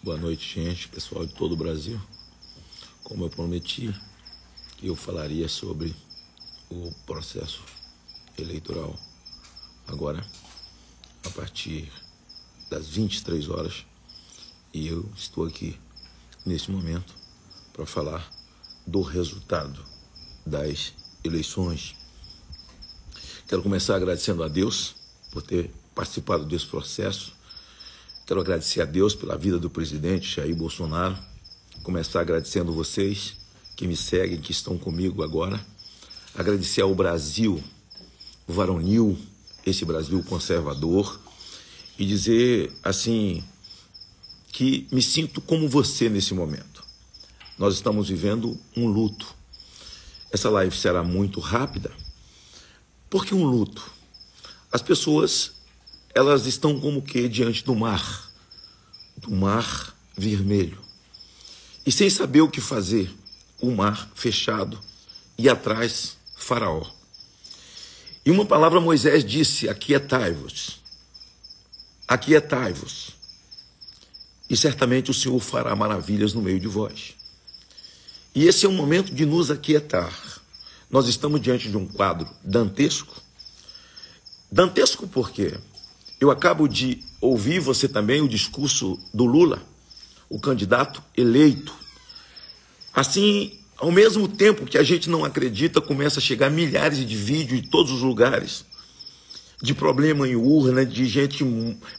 Boa noite, gente, pessoal de todo o Brasil. Como eu prometi, que eu falaria sobre o processo eleitoral agora, a partir das 23 horas, e eu estou aqui, nesse momento, para falar do resultado das eleições. Quero começar agradecendo a Deus por ter participado desse processo. Quero agradecer a Deus pela vida do presidente Jair Bolsonaro. Começar agradecendo vocês que me seguem, que estão comigo agora. Agradecer ao Brasil varonil, esse Brasil conservador, e dizer assim que me sinto como você nesse momento. Nós estamos vivendo um luto. Essa live será muito rápida. Por que um luto? As pessoas, elas estão como que diante do mar vermelho, e sem saber o que fazer, o mar fechado, e atrás Faraó. E uma palavra Moisés disse: aquietai-vos, aquietai-vos, e certamente o Senhor fará maravilhas no meio de vós. E esse é um momento de nos aquietar. Nós estamos diante de um quadro dantesco. Dantesco por quê? Eu acabo de ouvir você também o discurso do Lula, o candidato eleito. Assim, ao mesmo tempo que a gente não acredita, começa a chegar milhares de vídeos de todos os lugares, de problema em urna, de gente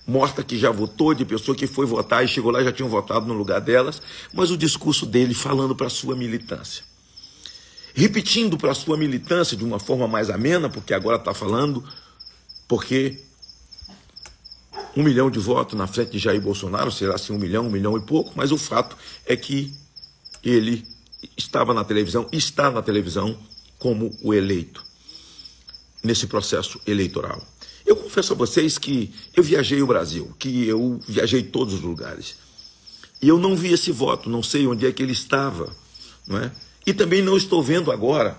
morta que já votou, de pessoa que foi votar e chegou lá e já tinham votado no lugar delas, mas o discurso dele falando para a sua militância. Repetindo para a sua militância de uma forma mais amena, porque agora está falando, porque 1 milhão de votos na frente de Jair Bolsonaro, será assim 1 milhão e pouco, mas o fato é que ele estava na televisão, está na televisão como o eleito nesse processo eleitoral. Eu confesso a vocês que eu viajei o Brasil, que eu viajei todos os lugares, e eu não vi esse voto, não sei onde é que ele estava, não é? E também não estou vendo agora.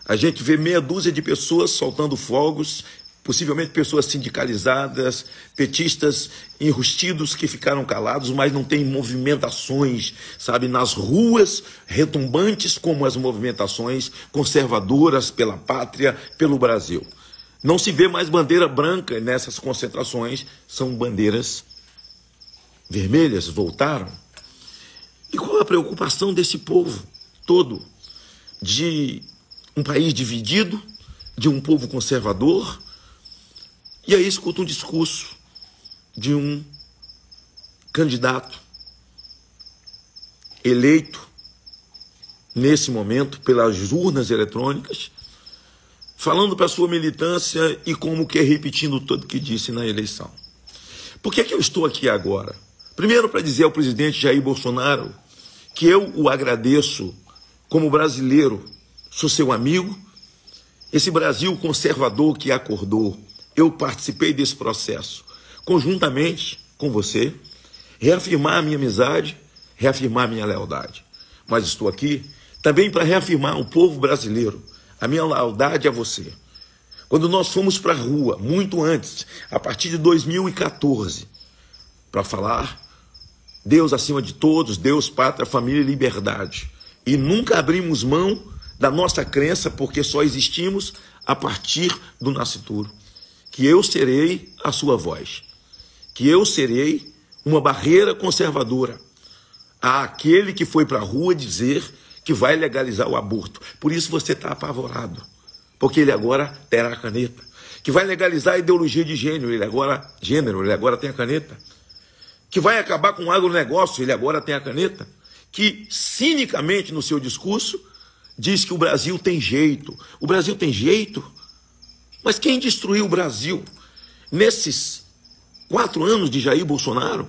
A gente vê meia dúzia de pessoas soltando fogos, possivelmente pessoas sindicalizadas, petistas enrustidos que ficaram calados, mas não tem movimentações, sabe, nas ruas retumbantes como as movimentações conservadoras pela pátria, pelo Brasil. Não se vê mais bandeira branca nessas concentrações, são bandeiras vermelhas, voltaram. E qual a preocupação desse povo todo, de um país dividido, de um povo conservador? E aí escuta um discurso de um candidato eleito nesse momento pelas urnas eletrônicas, falando para a sua militância e como que repetindo tudo o que disse na eleição. Por que eu estou aqui agora? Primeiro, para dizer ao presidente Jair Bolsonaro que eu o agradeço como brasileiro, sou seu amigo, esse Brasil conservador que acordou. Eu participei desse processo, conjuntamente com você, reafirmar a minha amizade, reafirmar a minha lealdade. Mas estou aqui também para reafirmar o povo brasileiro, a minha lealdade a você. Quando nós fomos para a rua, muito antes, a partir de 2014, para falar Deus acima de todos, Deus, pátria, família e liberdade. E nunca abrimos mão da nossa crença, porque só existimos a partir do nascituro. Que eu serei a sua voz, que eu serei uma barreira conservadora àquele que foi para a rua dizer que vai legalizar o aborto. Por isso você está apavorado, porque ele agora terá a caneta. Que vai legalizar a ideologia de gênero, ele agora tem a caneta. Que vai acabar com o agronegócio, ele agora tem a caneta. Que cinicamente no seu discurso diz que o Brasil tem jeito. O Brasil tem jeito? Mas quem destruiu o Brasil nesses 4 anos de Jair Bolsonaro?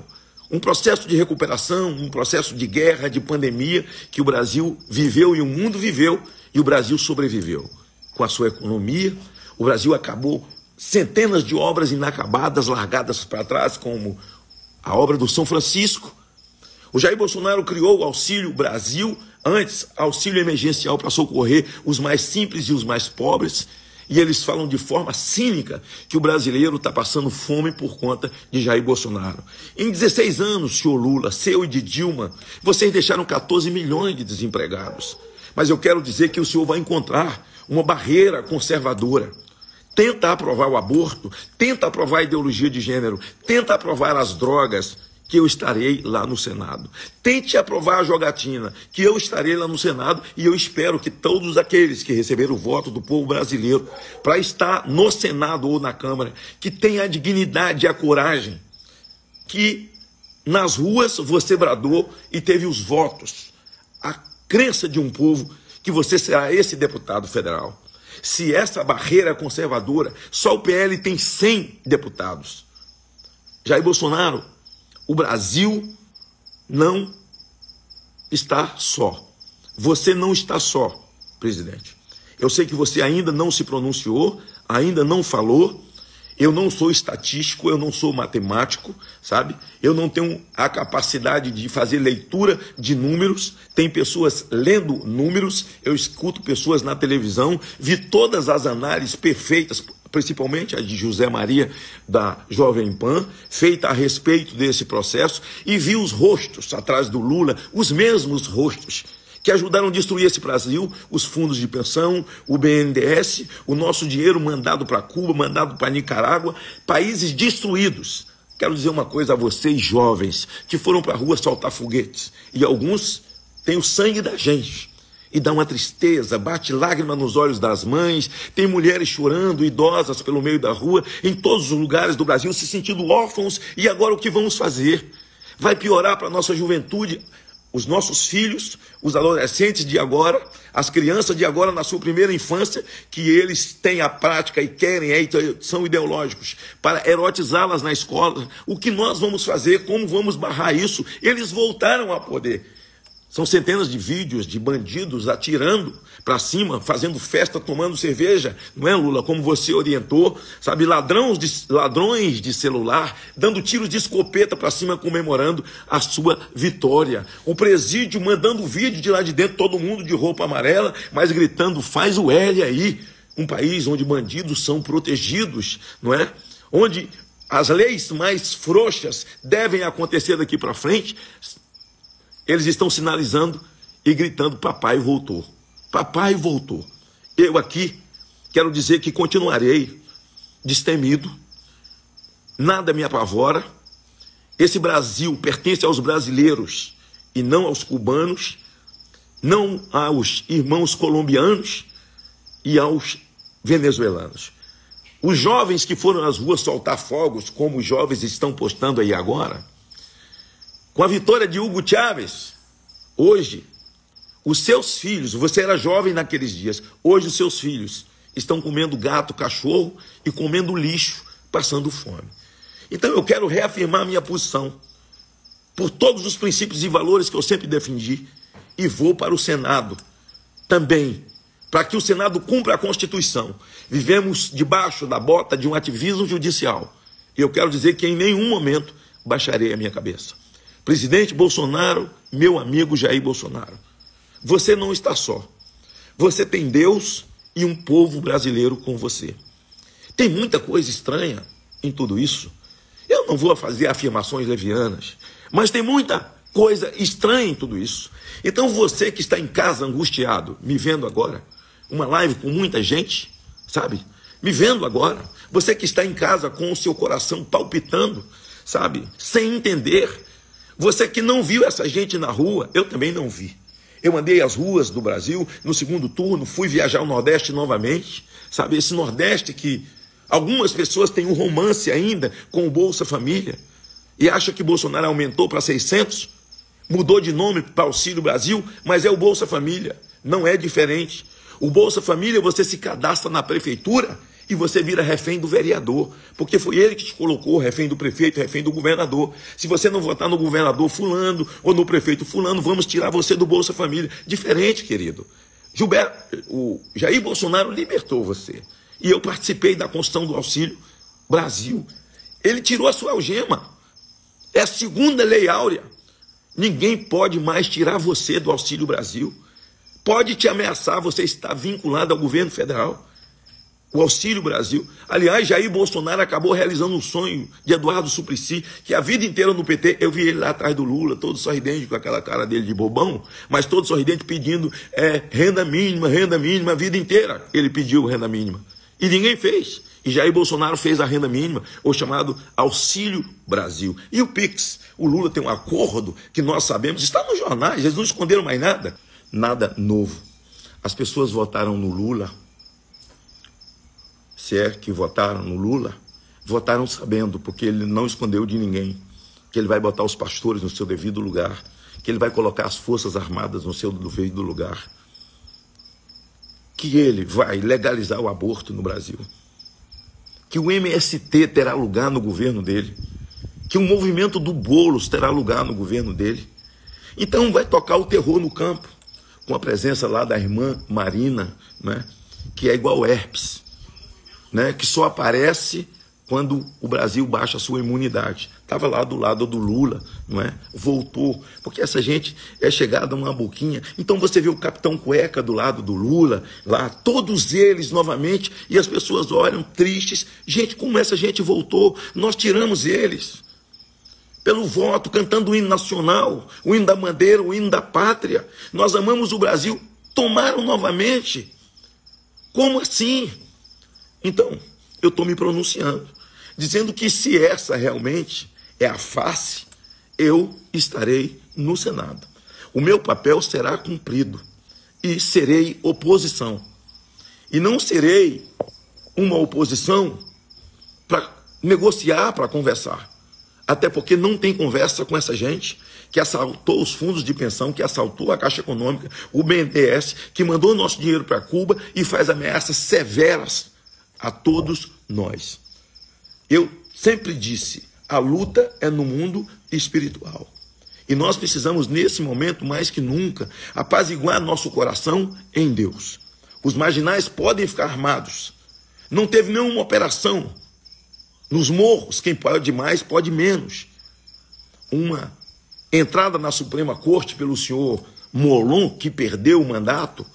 Um processo de recuperação, um processo de guerra, de pandemia, que o Brasil viveu e o mundo viveu, e o Brasil sobreviveu. Com a sua economia, o Brasil acabou centenas de obras inacabadas, largadas para trás, como a obra do São Francisco. O Jair Bolsonaro criou o Auxílio Brasil, antes auxílio emergencial para socorrer os mais simples e os mais pobres. E eles falam de forma cínica que o brasileiro está passando fome por conta de Jair Bolsonaro. Em 16 anos, senhor Lula, seu e de Dilma, vocês deixaram 14 milhões de desempregados. Mas eu quero dizer que o senhor vai encontrar uma barreira conservadora. Tenta aprovar o aborto, tenta aprovar a ideologia de gênero, tenta aprovar as drogas, que eu estarei lá no Senado. Tente aprovar a jogatina, que eu estarei lá no Senado, e eu espero que todos aqueles que receberam o voto do povo brasileiro para estar no Senado ou na Câmara, que tenham a dignidade e a coragem, que nas ruas você bradou e teve os votos, a crença de um povo que você será esse deputado federal. Se essa barreira conservadora, só o PL tem 100 deputados. Jair Bolsonaro, o Brasil não está só. Você não está só, presidente. Eu sei que você ainda não se pronunciou, ainda não falou. Eu não sou estatístico, eu não sou matemático, sabe? Eu não tenho a capacidade de fazer leitura de números. Tem pessoas lendo números, eu escuto pessoas na televisão, vi todas as análises perfeitas, principalmente a de José Maria, da Jovem Pan, feita a respeito desse processo, e vi os rostos atrás do Lula, os mesmos rostos que ajudaram a destruir esse Brasil, os fundos de pensão, o BNDES, o nosso dinheiro mandado para Cuba, mandado para Nicarágua, países destruídos. Quero dizer uma coisa a vocês, jovens, que foram para a rua soltar foguetes, e alguns têm o sangue da gente, e dá uma tristeza, bate lágrima nos olhos das mães, tem mulheres chorando, idosas pelo meio da rua, em todos os lugares do Brasil, se sentindo órfãos, e agora o que vamos fazer? Vai piorar para a nossa juventude, os nossos filhos, os adolescentes de agora, as crianças de agora na sua primeira infância, que eles têm a prática e querem, são ideológicos, para erotizá-las na escola. O que nós vamos fazer? Como vamos barrar isso? Eles voltaram a poder. São centenas de vídeos de bandidos atirando para cima, fazendo festa, tomando cerveja, não é, Lula? Como você orientou, sabe? Ladrões de celular, dando tiros de escopeta para cima, comemorando a sua vitória. O presídio mandando vídeo de lá de dentro, todo mundo de roupa amarela, mas gritando, faz o L aí. Um país onde bandidos são protegidos, não é? Onde as leis mais frouxas devem acontecer daqui para frente. Eles estão sinalizando e gritando, papai voltou. Papai voltou. Eu aqui quero dizer que continuarei destemido. Nada me apavora. Esse Brasil pertence aos brasileiros e não aos cubanos, não aos irmãos colombianos e aos venezuelanos. Os jovens que foram às ruas soltar fogos, como os jovens estão postando aí agora, com a vitória de Hugo Chávez, hoje, os seus filhos, você era jovem naqueles dias, hoje os seus filhos estão comendo gato, cachorro e comendo lixo, passando fome. Então eu quero reafirmar a minha posição, por todos os princípios e valores que eu sempre defendi, e vou para o Senado também, para que o Senado cumpra a Constituição. Vivemos debaixo da bota de um ativismo judicial, e eu quero dizer que em nenhum momento baixarei a minha cabeça. Presidente Bolsonaro, meu amigo Jair Bolsonaro, você não está só. Você tem Deus e um povo brasileiro com você. Tem muita coisa estranha em tudo isso. Eu não vou fazer afirmações levianas, mas tem muita coisa estranha em tudo isso. Então você que está em casa angustiado, me vendo agora, uma live com muita gente, sabe? Me vendo agora, você que está em casa com o seu coração palpitando, sabe? Sem entender. Você que não viu essa gente na rua, eu também não vi. Eu andei as ruas do Brasil, no segundo turno, fui viajar ao Nordeste novamente, sabe? Esse Nordeste que algumas pessoas têm um romance ainda com o Bolsa Família e acham que Bolsonaro aumentou para 600, mudou de nome para Auxílio Brasil, mas é o Bolsa Família, não é diferente. O Bolsa Família, você se cadastra na prefeitura e você vira refém do vereador, porque foi ele que te colocou, refém do prefeito, refém do governador. Se você não votar no governador fulano ou no prefeito fulano, vamos tirar você do Bolsa Família. Diferente, querido. O Jair Bolsonaro libertou você. E eu participei da construção do Auxílio Brasil. Ele tirou a sua algema. É a segunda lei áurea. Ninguém pode mais tirar você do Auxílio Brasil. Pode te ameaçar, você está vinculado ao governo federal. o Auxílio Brasil. Aliás, Jair Bolsonaro acabou realizando um sonho de Eduardo Suplicy, que a vida inteira no PT, eu vi ele lá atrás do Lula, todo sorridente, com aquela cara dele de bobão, mas todo sorridente pedindo renda mínima, a vida inteira ele pediu renda mínima. E ninguém fez. E Jair Bolsonaro fez a renda mínima, o chamado Auxílio Brasil. E o Pix? O Lula tem um acordo que nós sabemos, está nos jornais, eles não esconderam mais nada. Nada novo. As pessoas votaram no Lula, se é que votaram no Lula, votaram sabendo, porque ele não escondeu de ninguém, que ele vai botar os pastores no seu devido lugar, que ele vai colocar as forças armadas no seu devido lugar, que ele vai legalizar o aborto no Brasil, que o MST terá lugar no governo dele, que o movimento do Boulos terá lugar no governo dele. Então vai tocar o terror no campo, com a presença lá da irmã Marina, né, que é igual herpes, né, que só aparece quando o Brasil baixa a sua imunidade. Estava lá do lado do Lula, não é? Voltou, porque essa gente é chegada a uma boquinha. Então você vê o Capitão Cueca do lado do Lula, lá, todos eles novamente, e as pessoas olham tristes. Gente, como essa gente voltou? Nós tiramos eles pelo voto, cantando o hino nacional, o hino da bandeira, o hino da pátria. Nós amamos o Brasil, tomaram novamente. Como assim? Então, eu estou me pronunciando, dizendo que se essa realmente é a face, eu estarei no Senado. O meu papel será cumprido e serei oposição. E não serei uma oposição para negociar, para conversar. Até porque não tem conversa com essa gente que assaltou os fundos de pensão, que assaltou a Caixa Econômica, o BNDES, que mandou nosso dinheiro para Cuba e faz ameaças severas a todos nós. Eu sempre disse, a luta é no mundo espiritual. E nós precisamos, nesse momento, mais que nunca, apaziguar nosso coração em Deus. Os marginais podem ficar armados. Não teve nenhuma operação nos morros. Quem pode mais, pode menos. Uma entrada na Suprema Corte pelo senhor Molon, que perdeu o mandato,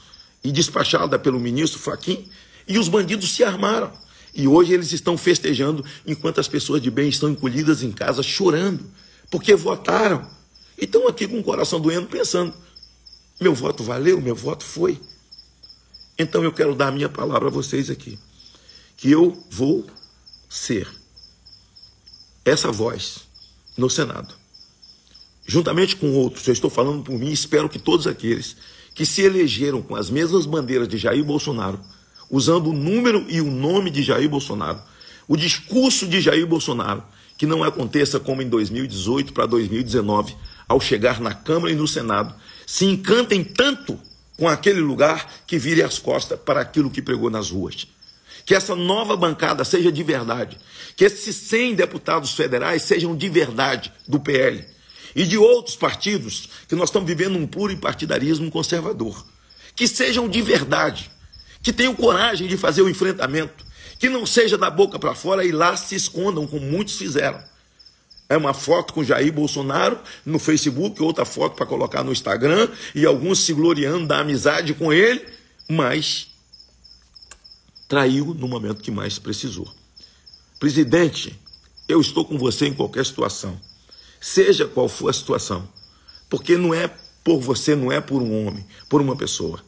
e despachada pelo ministro Fachin, e os bandidos se armaram. E hoje eles estão festejando, enquanto as pessoas de bem estão encolhidas em casa, chorando, porque votaram. E estão aqui com o coração doendo, pensando, meu voto valeu, meu voto foi. Então eu quero dar a minha palavra a vocês aqui, que eu vou ser essa voz no Senado. Juntamente com outros, eu estou falando por mim, espero que todos aqueles que se elegeram com as mesmas bandeiras de Jair Bolsonaro, usando o número e o nome de Jair Bolsonaro, o discurso de Jair Bolsonaro, que não aconteça como em 2018 para 2019, ao chegar na Câmara e no Senado, se encantem tanto com aquele lugar que vire as costas para aquilo que pregou nas ruas. Que essa nova bancada seja de verdade, que esses 100 deputados federais sejam de verdade do PL e de outros partidos, que nós estamos vivendo um puro partidarismo conservador, que sejam de verdade, que tenham coragem de fazer o enfrentamento, que não seja da boca para fora e lá se escondam, como muitos fizeram. É uma foto com Jair Bolsonaro no Facebook, outra foto para colocar no Instagram, e alguns se gloriando da amizade com ele, mas traiu no momento que mais precisou. Presidente, eu estou com você em qualquer situação, seja qual for a situação, porque não é por você, não é por um homem, por uma pessoa.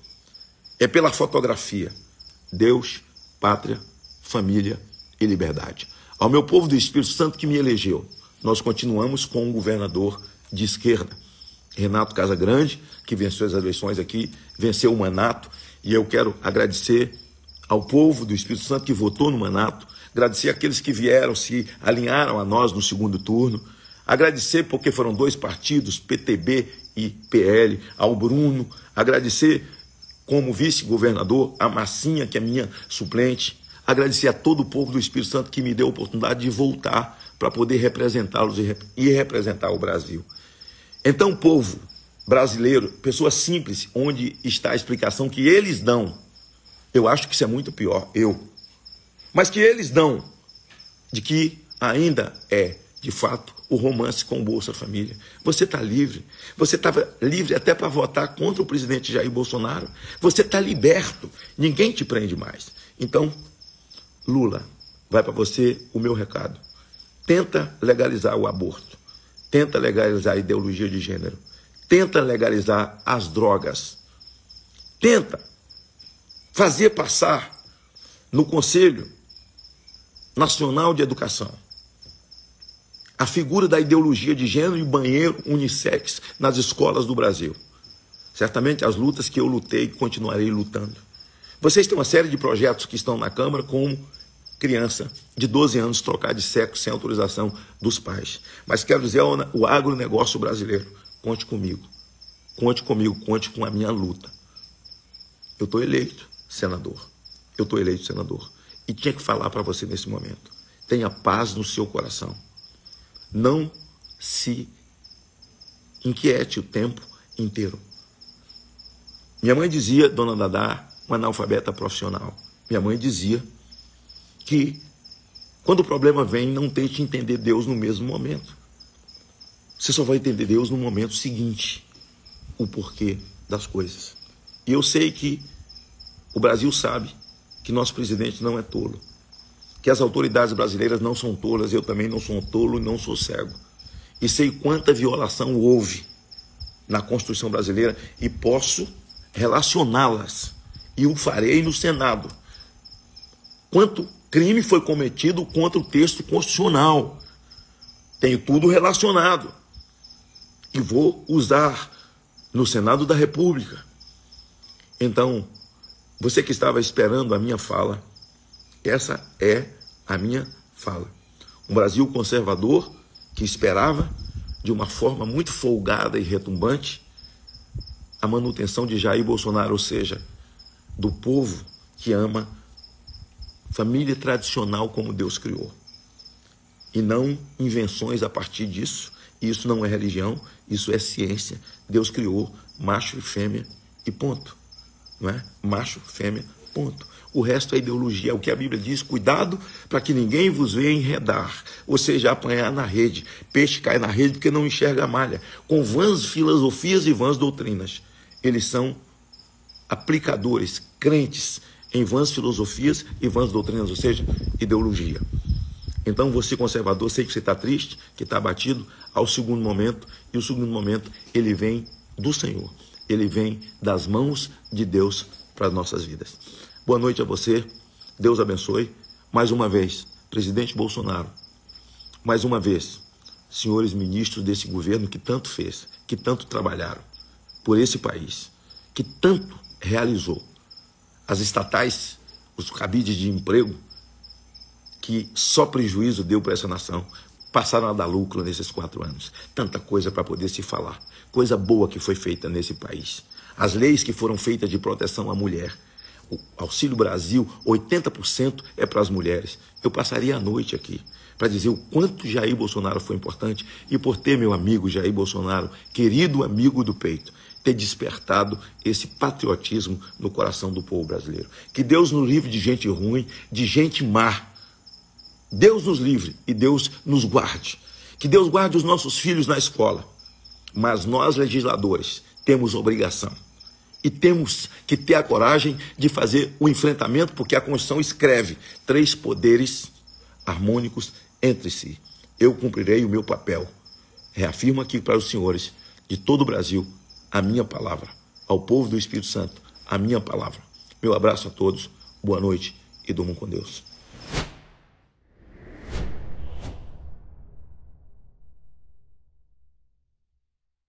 É pela fotografia. Deus, pátria, família e liberdade. Ao meu povo do Espírito Santo que me elegeu, nós continuamos com um governador de esquerda, Renato Casagrande, que venceu as eleições aqui, venceu o Manato, e eu quero agradecer ao povo do Espírito Santo que votou no Manato, agradecer àqueles que vieram, se alinharam a nós no segundo turno, agradecer porque foram 2 partidos, PTB e PL, ao Bruno, agradecer como vice-governador a Massinha, que é minha suplente, agradecer a todo o povo do Espírito Santo que me deu a oportunidade de voltar para poder representá-los e representar o Brasil. Então, povo brasileiro, pessoas simples, onde está a explicação que eles dão, eu acho que isso é muito pior, mas que eles dão de que ainda é, de fato, o romance com o Bolsa Família. Você está livre. Você estava livre até para votar contra o presidente Jair Bolsonaro. Você está liberto. Ninguém te prende mais. Então, Lula, vai para você o meu recado. Tenta legalizar o aborto. Tenta legalizar a ideologia de gênero. Tenta legalizar as drogas. Tenta fazer passar no Conselho Nacional de Educação a figura da ideologia de gênero e banheiro unissex nas escolas do Brasil. Certamente as lutas que eu lutei e continuarei lutando. Vocês têm uma série de projetos que estão na Câmara, como criança de 12 anos trocar de sexo sem autorização dos pais. Mas quero dizer o agronegócio brasileiro, conte comigo. Conte comigo, conte com a minha luta. Eu estou eleito senador. Eu estou eleito senador. E tinha que falar para você nesse momento. Tenha paz no seu coração. Não se inquiete o tempo inteiro. Minha mãe dizia, dona Dadá, uma analfabeta profissional, minha mãe dizia que quando o problema vem, não tente entender Deus no mesmo momento. Você só vai entender Deus no momento seguinte, o porquê das coisas. E eu sei que o Brasil sabe que nosso presidente não é tolo, que as autoridades brasileiras não são tolas, eu também não sou tolo e não sou cego. E sei quanta violação houve na Constituição brasileira e posso relacioná-las. E o farei no Senado. Quanto crime foi cometido contra o texto constitucional. Tenho tudo relacionado. E vou usar no Senado da República. Então, você que estava esperando a minha fala, essa é a minha fala. Um Brasil conservador que esperava, de uma forma muito folgada e retumbante, a manutenção de Jair Bolsonaro, ou seja, do povo que ama família tradicional como Deus criou. E não invenções a partir disso. Isso não é religião, isso é ciência. Deus criou macho e fêmea e ponto. Não é? Macho, fêmea, ponto. O resto é ideologia, é o que a Bíblia diz, cuidado para que ninguém vos venha enredar, ou seja, apanhar na rede. Peixe cai na rede porque não enxerga a malha, com vãs filosofias e vãs doutrinas. Eles são aplicadores, crentes em vãs filosofias e vãs doutrinas, ou seja, ideologia. Então você conservador, sei que você está triste, que está abatido, ao segundo momento, e o segundo momento ele vem do Senhor, ele vem das mãos de Deus para as nossas vidas. Boa noite a você, Deus abençoe. Mais uma vez, presidente Bolsonaro, mais uma vez, senhores ministros desse governo que tanto fez, que tanto trabalharam por esse país, que tanto realizou. As estatais, os cabides de emprego, que só prejuízo deu para essa nação, passaram a dar lucro nesses 4 anos. Tanta coisa para poder se falar. Coisa boa que foi feita nesse país. As leis que foram feitas de proteção à mulher. O Auxílio Brasil, 80% é para as mulheres. Eu passaria a noite aqui para dizer o quanto Jair Bolsonaro foi importante e por ter meu amigo Jair Bolsonaro, querido amigo do peito, ter despertado esse patriotismo no coração do povo brasileiro. Que Deus nos livre de gente ruim, de gente má. Deus nos livre e Deus nos guarde. Que Deus guarde os nossos filhos na escola. Mas nós, legisladores, temos obrigação. E temos que ter a coragem de fazer o enfrentamento, porque a Constituição escreve 3 poderes harmônicos entre si. Eu cumprirei o meu papel. Reafirmo aqui para os senhores de todo o Brasil a minha palavra. Ao povo do Espírito Santo, a minha palavra. Meu abraço a todos, boa noite e durmam com Deus.